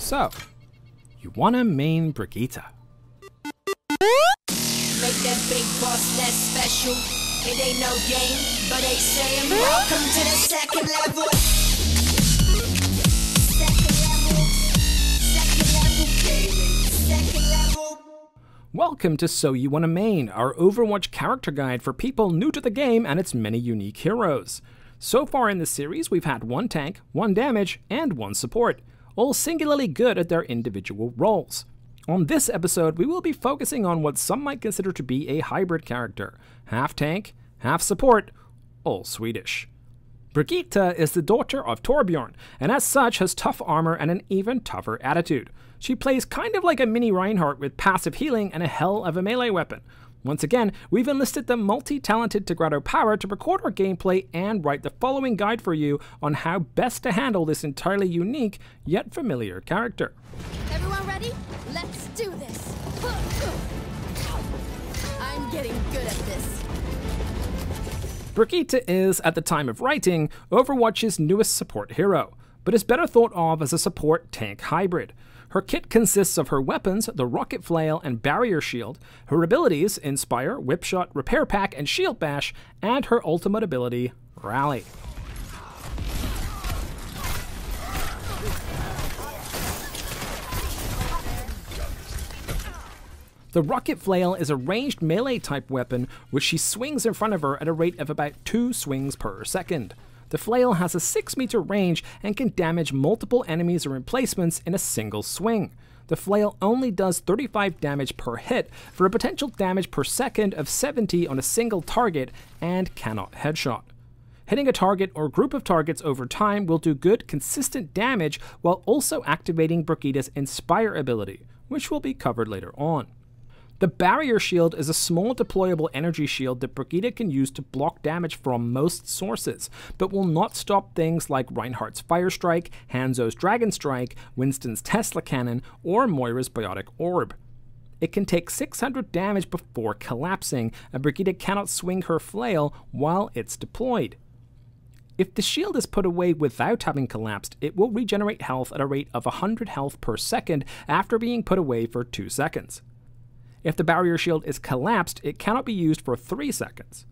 So, you wanna main Brigitte. Make that big boss less special. It ain't no game, but they saying welcome to the second level. Second level. Welcome to So You Wanna Main, our Overwatch character guide for people new to the game and its many unique heroes. So far in the series, we've had one tank, one damage, and one support, all singularly good at their individual roles. On this episode, we will be focusing on what some might consider to be a hybrid character, half tank, half support, all Swedish. Brigitte is the daughter of Torbjorn, and as such has tough armor and an even tougher attitude. She plays kind of like a mini Reinhardt with passive healing and a hell of a melee weapon. Once again, we've enlisted the multi-talented TigratoPower to record our gameplay and write the following guide for you on how best to handle this entirely unique yet familiar character. Everyone ready? Let's do this. I'm getting good at this. Brigitte is, at the time of writing, Overwatch's newest support hero, but is better thought of as a support tank hybrid. Her kit consists of her weapons, the rocket flail and barrier shield, her abilities, Inspire, Whipshot, Repair Pack, and Shield Bash, and her ultimate ability, Rally. The rocket flail is a ranged melee type weapon which she swings in front of her at a rate of about 2 swings per second. The flail has a 6-meter range and can damage multiple enemies or emplacements in a single swing. The flail only does 35 damage per hit for a potential damage per second of 70 on a single target and cannot headshot. Hitting a target or group of targets over time will do good, consistent damage while also activating Brigitte's Inspire ability, which will be covered later on. The barrier shield is a small deployable energy shield that Brigitte can use to block damage from most sources, but will not stop things like Reinhardt's Fire Strike, Hanzo's Dragon Strike, Winston's Tesla Cannon, or Moira's Biotic Orb. It can take 600 damage before collapsing, and Brigitte cannot swing her flail while it's deployed. If the shield is put away without having collapsed, it will regenerate health at a rate of 100 health per second after being put away for 2 seconds. If the barrier shield is collapsed, it cannot be used for 3 seconds.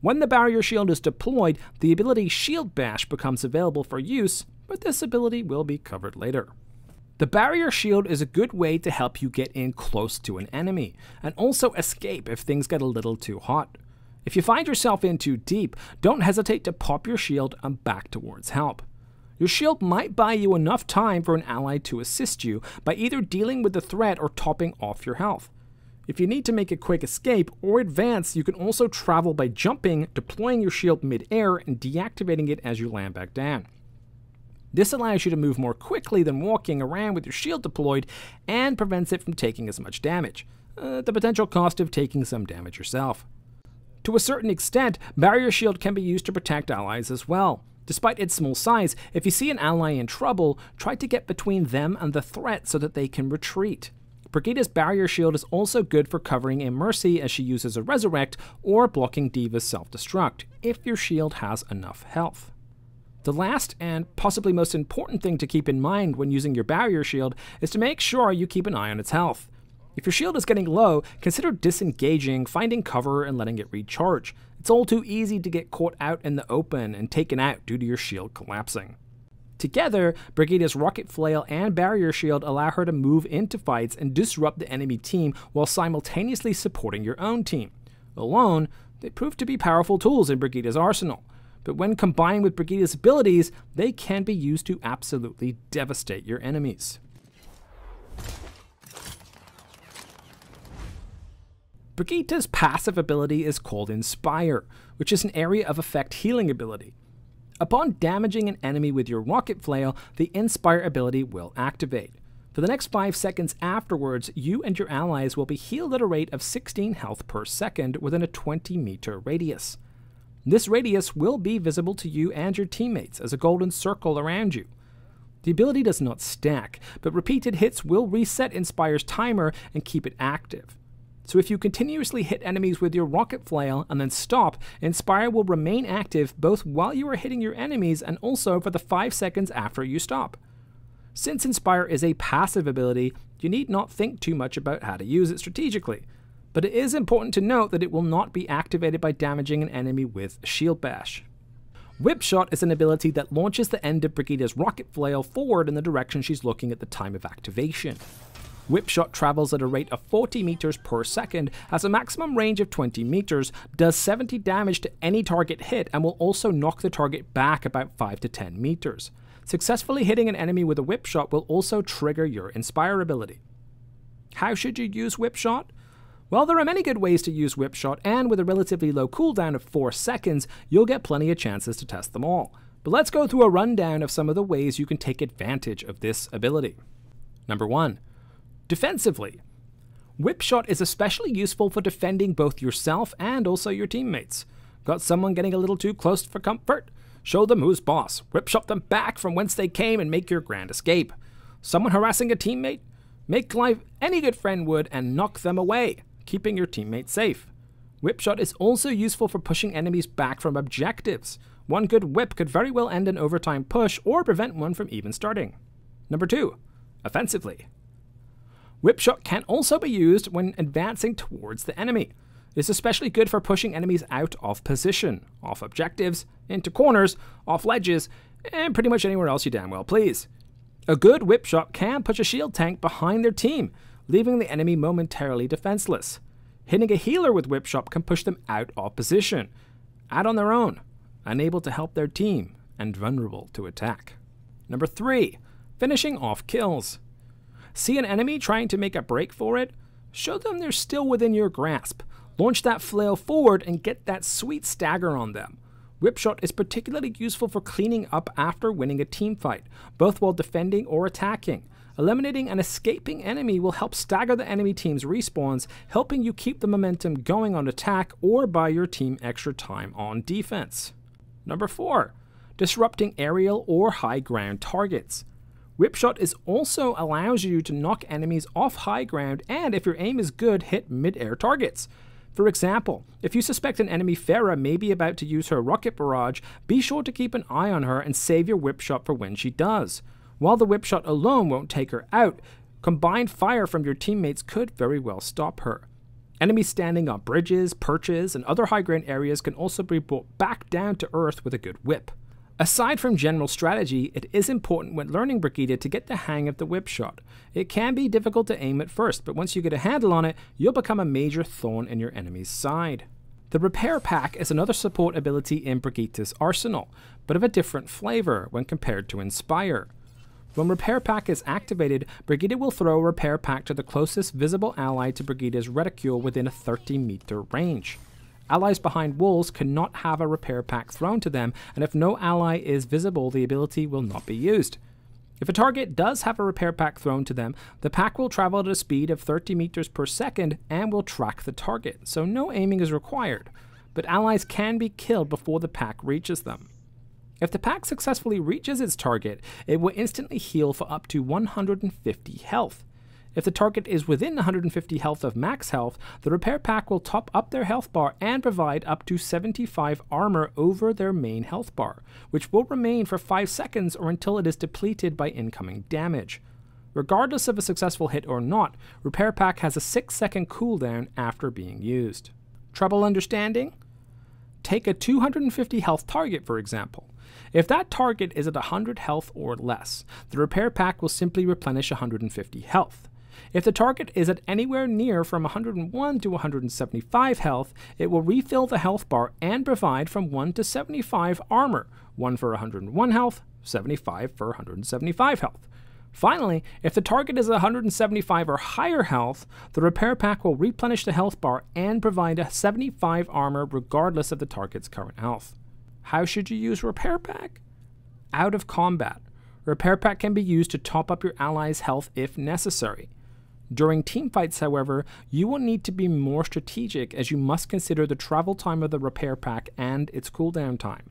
When the barrier shield is deployed, the ability Shield Bash becomes available for use, but this ability will be covered later. The barrier shield is a good way to help you get in close to an enemy, and also escape if things get a little too hot. If you find yourself in too deep, don't hesitate to pop your shield and back towards help. Your shield might buy you enough time for an ally to assist you by either dealing with the threat or topping off your health. If you need to make a quick escape or advance, you can also travel by jumping, deploying your shield mid-air, and deactivating it as you land back down. This allows you to move more quickly than walking around with your shield deployed and prevents it from taking as much damage, the potential cost of taking some damage yourself. To a certain extent, barrier shield can be used to protect allies as well. Despite its small size, if you see an ally in trouble, try to get between them and the threat so that they can retreat. Brigitte's barrier shield is also good for covering a Mercy as she uses a Resurrect or blocking D.Va's self-destruct, if your shield has enough health. The last and possibly most important thing to keep in mind when using your barrier shield is to make sure you keep an eye on its health. If your shield is getting low, consider disengaging, finding cover, and letting it recharge. It's all too easy to get caught out in the open and taken out due to your shield collapsing. Together, Brigitte's rocket flail and barrier shield allow her to move into fights and disrupt the enemy team while simultaneously supporting your own team. Alone, they prove to be powerful tools in Brigitte's arsenal, but when combined with Brigitte's abilities, they can be used to absolutely devastate your enemies. Brigitte's passive ability is called Inspire, which is an area of effect healing ability. Upon damaging an enemy with your rocket flail, the Inspire ability will activate. For the next 5 seconds afterwards, you and your allies will be healed at a rate of 16 health per second within a 20-meter radius. This radius will be visible to you and your teammates as a golden circle around you. The ability does not stack, but repeated hits will reset Inspire's timer and keep it active. So if you continuously hit enemies with your rocket flail and then stop, Inspire will remain active both while you are hitting your enemies and also for the 5 seconds after you stop. Since Inspire is a passive ability, you need not think too much about how to use it strategically, but it is important to note that it will not be activated by damaging an enemy with Shield Bash. Whip Shot is an ability that launches the end of Brigitte's rocket flail forward in the direction she's looking at the time of activation. Whip Shot travels at a rate of 40 meters per second, has a maximum range of 20 meters, does 70 damage to any target hit, and will also knock the target back about 5 to 10 meters. Successfully hitting an enemy with a Whip Shot will also trigger your Inspire ability. How should you use Whip Shot? Well, there are many good ways to use Whip Shot, and with a relatively low cooldown of 4 seconds, you'll get plenty of chances to test them all. But let's go through a rundown of some of the ways you can take advantage of this ability. Number 1. Defensively. Whip Shot is especially useful for defending both yourself and also your teammates. Got someone getting a little too close for comfort? Show them who's boss. Whip Shot them back from whence they came and make your grand escape. Someone harassing a teammate? Make life any good friend would and knock them away, keeping your teammates safe. Whip Shot is also useful for pushing enemies back from objectives. One good whip could very well end an overtime push or prevent one from even starting. Number 2. Offensively. Whip Shot can also be used when advancing towards the enemy. It's especially good for pushing enemies out of position, off objectives, into corners, off ledges, and pretty much anywhere else you damn well please. A good Whip Shot can push a shield tank behind their team, leaving the enemy momentarily defenseless. Hitting a healer with Whip Shot can push them out of position, out on their own, unable to help their team, and vulnerable to attack. Number 3. Finishing off kills. See an enemy trying to make a break for it? Show them they're still within your grasp. Launch that flail forward and get that sweet stagger on them. Whip Shot is particularly useful for cleaning up after winning a team fight, both while defending or attacking. Eliminating an escaping enemy will help stagger the enemy team's respawns, helping you keep the momentum going on attack or buy your team extra time on defense. Number 4. Disrupting aerial or high ground targets. Whip Shot also allows you to knock enemies off high ground and, if your aim is good, hit mid-air targets. For example, if you suspect an enemy Pharah may be about to use her rocket barrage, be sure to keep an eye on her and save your Whip Shot for when she does. While the Whip Shot alone won't take her out, combined fire from your teammates could very well stop her. Enemies standing on bridges, perches, and other high ground areas can also be brought back down to earth with a good whip. Aside from general strategy, it is important when learning Brigitte to get the hang of the Whip Shot. It can be difficult to aim at first, but once you get a handle on it, you'll become a major thorn in your enemy's side. The Repair Pack is another support ability in Brigitte's arsenal, but of a different flavor when compared to Inspire. When Repair Pack is activated, Brigitte will throw a Repair Pack to the closest visible ally to Brigitte's reticule within a 30-meter range. Allies behind walls cannot have a Repair Pack thrown to them, and if no ally is visible, the ability will not be used. If a target does have a Repair Pack thrown to them, the pack will travel at a speed of 30 meters per second and will track the target, so no aiming is required, but allies can be killed before the pack reaches them. If the pack successfully reaches its target, it will instantly heal for up to 150 health. If the target is within 150 health of max health, the Repair Pack will top up their health bar and provide up to 75 armor over their main health bar, which will remain for 5 seconds or until it is depleted by incoming damage. Regardless of a successful hit or not, Repair Pack has a 6-second cooldown after being used. Trouble understanding? Take a 250 health target, for example. If that target is at 100 health or less, the Repair Pack will simply replenish 150 health. If the target is at anywhere near from 101 to 175 health, it will refill the health bar and provide from 1 to 75 armor, 1 for 101 health, 75 for 175 health. Finally, if the target is 175 or higher health, the Repair Pack will replenish the health bar and provide a 75 armor regardless of the target's current health. How should you use Repair Pack? Out of combat. Repair Pack can be used to top up your allies' health if necessary. During teamfights, however, you will need to be more strategic as you must consider the travel time of the Repair Pack and its cooldown time.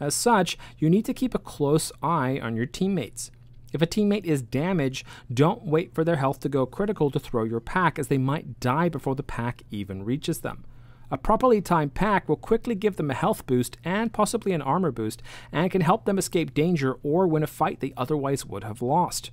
As such, you need to keep a close eye on your teammates. If a teammate is damaged, don't wait for their health to go critical to throw your pack, as they might die before the pack even reaches them. A properly timed pack will quickly give them a health boost and possibly an armor boost, and can help them escape danger or win a fight they otherwise would have lost.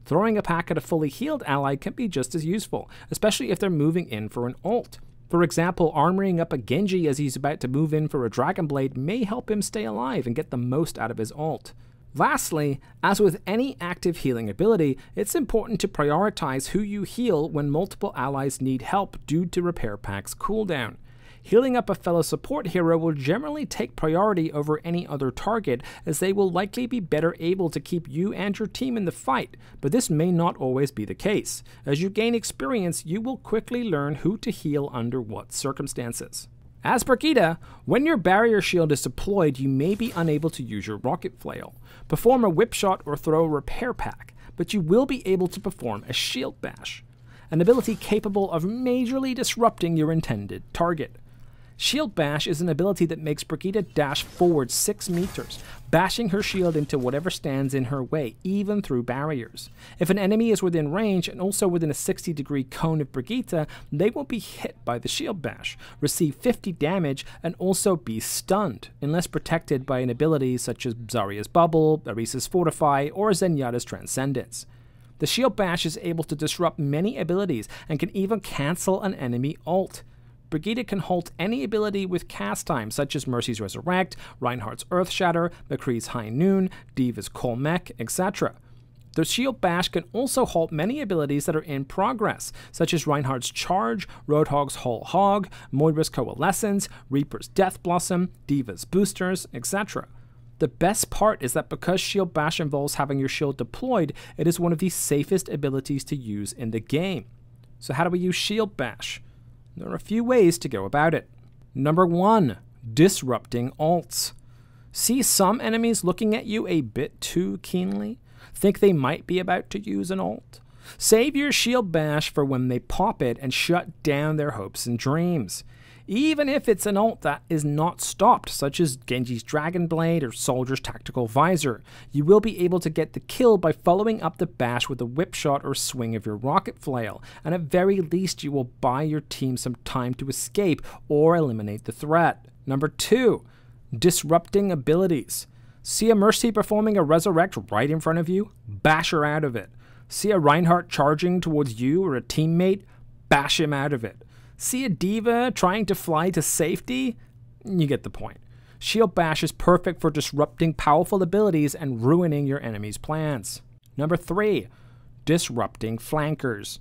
Throwing a pack at a fully healed ally can be just as useful, especially if they're moving in for an ult. For example, armoring up a Genji as he's about to move in for a Dragon Blade may help him stay alive and get the most out of his ult. Lastly, as with any active healing ability, it's important to prioritize who you heal when multiple allies need help due to repair pack's cooldown. Healing up a fellow support hero will generally take priority over any other target, as they will likely be better able to keep you and your team in the fight, but this may not always be the case. As you gain experience, you will quickly learn who to heal under what circumstances. As Brigitte, when your barrier shield is deployed, you may be unable to use your rocket flail, perform a whip shot, or throw a repair pack, but you will be able to perform a shield bash, an ability capable of majorly disrupting your intended target. Shield Bash is an ability that makes Brigitte dash forward 6 meters, bashing her shield into whatever stands in her way, even through barriers. If an enemy is within range and also within a 60-degree cone of Brigitte, they will be hit by the Shield Bash, receive 50 damage, and also be stunned, unless protected by an ability such as Zarya's Bubble, Orisa's Fortify, or Zenyatta's Transcendence. The Shield Bash is able to disrupt many abilities and can even cancel an enemy ult. Brigitte can halt any ability with cast time, such as Mercy's Resurrect, Reinhardt's Earth Shatter, McCree's High Noon, Diva's Call Mech, etc. The Shield Bash can also halt many abilities that are in progress, such as Reinhardt's Charge, Roadhog's Whole Hog, Moira's Coalescence, Reaper's Death Blossom, Diva's Boosters, etc. The best part is that because Shield Bash involves having your shield deployed, it is one of the safest abilities to use in the game. So how do we use Shield Bash? There are a few ways to go about it. Number 1. Disrupting ults. See some enemies looking at you a bit too keenly? Think they might be about to use an ult? Save your Shield Bash for when they pop it and shut down their hopes and dreams. Even if it's an ult that is not stopped, such as Genji's Dragon Blade or Soldier's Tactical Visor, you will be able to get the kill by following up the bash with a whip shot or swing of your rocket flail, and at very least you will buy your team some time to escape or eliminate the threat. Number 2. Disrupting abilities. See a Mercy performing a Resurrect right in front of you? Bash her out of it. See a Reinhardt charging towards you or a teammate? Bash him out of it. See a Diva trying to fly to safety? You get the point. Shield Bash is perfect for disrupting powerful abilities and ruining your enemy's plans. Number 3. Disrupting flankers.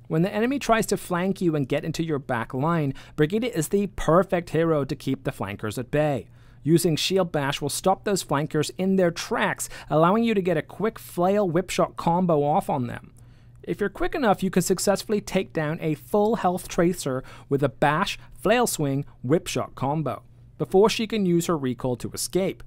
When the enemy tries to flank you and get into your back line, Brigitte is the perfect hero to keep the flankers at bay. Using Shield Bash will stop those flankers in their tracks, allowing you to get a quick flail whipshot combo off on them. If you're quick enough, you can successfully take down a full health tracer with a bash, flail swing, whipshot combo, before she can use her recall to escape.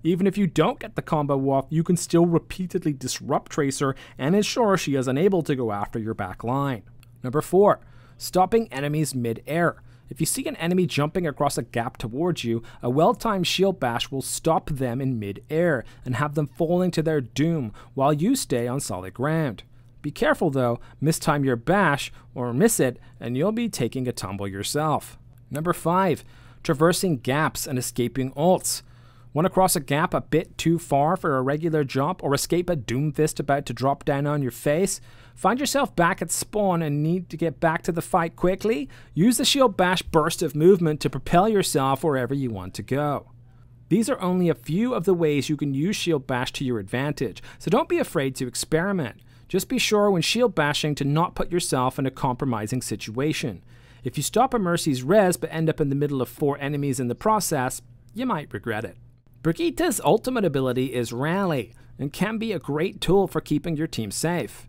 Even if you don't get the combo off, you can still repeatedly disrupt Tracer and ensure she is unable to go after your back line. Number 4. Stopping enemies mid-air. If you see an enemy jumping across a gap towards you, a well-timed Shield Bash will stop them in mid-air and have them falling to their doom while you stay on solid ground. Be careful though, mistime your bash or miss it and you'll be taking a tumble yourself. Number 5. Traversing gaps and escaping ults. Want to cross a gap a bit too far for a regular jump or escape a Doomfist about to drop down on your face? Find yourself back at spawn and need to get back to the fight quickly? Use the Shield Bash burst of movement to propel yourself wherever you want to go. These are only a few of the ways you can use Shield Bash to your advantage, so don't be afraid to experiment. Just be sure when shield bashing to not put yourself in a compromising situation. If you stop a Mercy's res but end up in the middle of 4 enemies in the process, you might regret it. Brigitte's ultimate ability is Rally, and can be a great tool for keeping your team safe.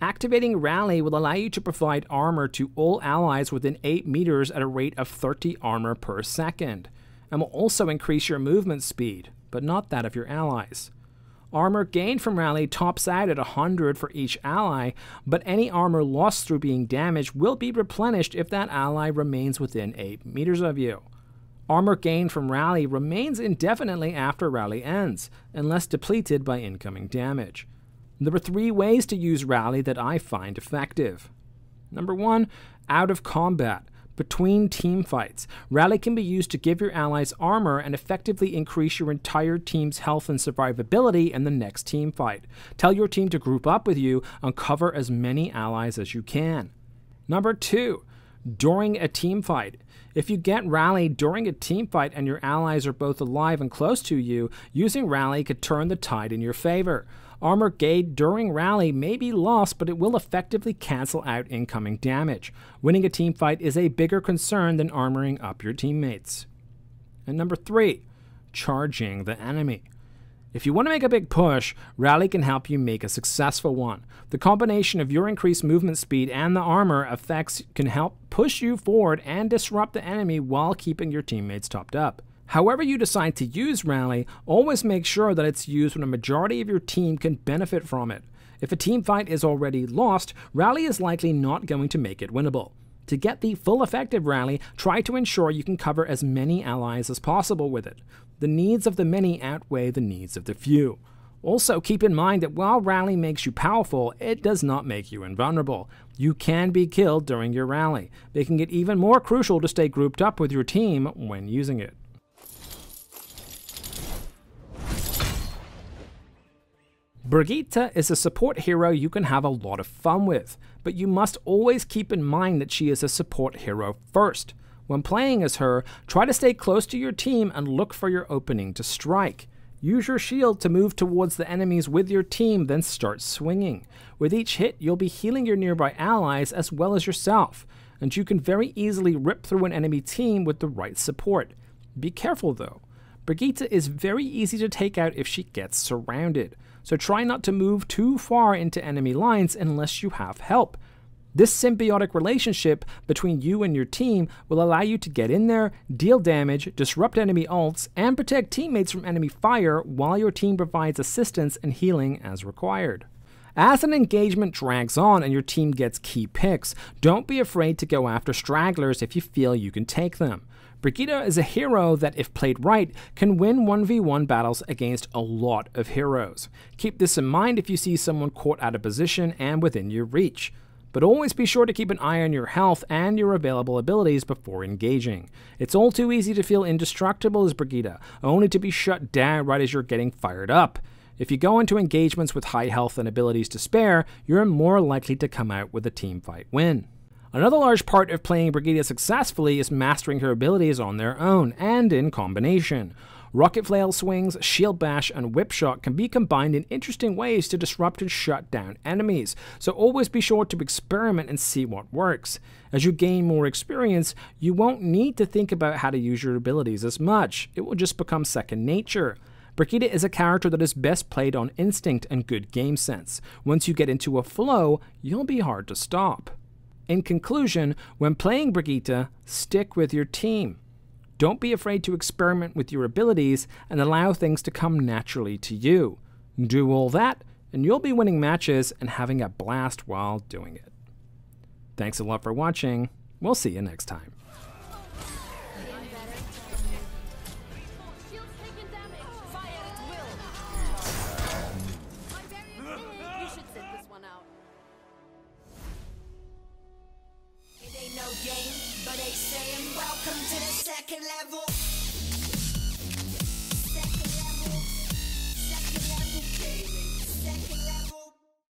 Activating Rally will allow you to provide armor to all allies within 8 meters at a rate of 30 armor per second, and will also increase your movement speed, but not that of your allies. Armor gained from Rally tops out at 100 for each ally, but any armor lost through being damaged will be replenished if that ally remains within 8 meters of you. Armor gained from Rally remains indefinitely after Rally ends, unless depleted by incoming damage. There are 3 ways to use Rally that I find effective. Number 1, out of combat. Between team fights, Rally can be used to give your allies armor and effectively increase your entire team's health and survivability in the next team fight. Tell your team to group up with you and cover as many allies as you can. Number 2. During a team fight. If you get Rally during a team fight and your allies are both alive and close to you, using Rally could turn the tide in your favor. Armor gained during Rally may be lost, but it will effectively cancel out incoming damage. Winning a team fight is a bigger concern than armoring up your teammates. And number 3, charging the enemy. If you want to make a big push, Rally can help you make a successful one. The combination of your increased movement speed and the armor effects can help push you forward and disrupt the enemy while keeping your teammates topped up. However you decide to use Rally, always make sure that it's used when a majority of your team can benefit from it. If a team fight is already lost, Rally is likely not going to make it winnable. To get the full effect of Rally, try to ensure you can cover as many allies as possible with it. The needs of the many outweigh the needs of the few. Also, keep in mind that while Rally makes you powerful, it does not make you invulnerable. You can be killed during your Rally, making it even more crucial to stay grouped up with your team when using it. Brigitte is a support hero you can have a lot of fun with, but you must always keep in mind that she is a support hero first. When playing as her, try to stay close to your team and look for your opening to strike. Use your shield to move towards the enemies with your team, then start swinging. With each hit, you'll be healing your nearby allies as well as yourself, and you can very easily rip through an enemy team with the right support. Be careful though. Brigitte is very easy to take out if she gets surrounded, so try not to move too far into enemy lines unless you have help. This symbiotic relationship between you and your team will allow you to get in there, deal damage, disrupt enemy ults, and protect teammates from enemy fire while your team provides assistance and healing as required. As an engagement drags on and your team gets key picks, don't be afraid to go after stragglers if you feel you can take them. Brigitte is a hero that, if played right, can win 1v1 battles against a lot of heroes. Keep this in mind if you see someone caught out of position and within your reach. But always be sure to keep an eye on your health and your available abilities before engaging. It's all too easy to feel indestructible as Brigitte, only to be shut down right as you're getting fired up. If you go into engagements with high health and abilities to spare, you're more likely to come out with a teamfight win. Another large part of playing Brigitte successfully is mastering her abilities on their own and in combination. Rocket Flail swings, Shield Bash, and Whip Shot can be combined in interesting ways to disrupt and shut down enemies, so always be sure to experiment and see what works. As you gain more experience, you won't need to think about how to use your abilities as much. It will just become second nature. Brigitte is a character that is best played on instinct and good game sense. Once you get into a flow, you'll be hard to stop. In conclusion, when playing Brigitte, stick with your team. Don't be afraid to experiment with your abilities and allow things to come naturally to you. Do all that, and you'll be winning matches and having a blast while doing it. Thanks a lot for watching. We'll see you next time. It ain't no game, but they saying welcome to the second level.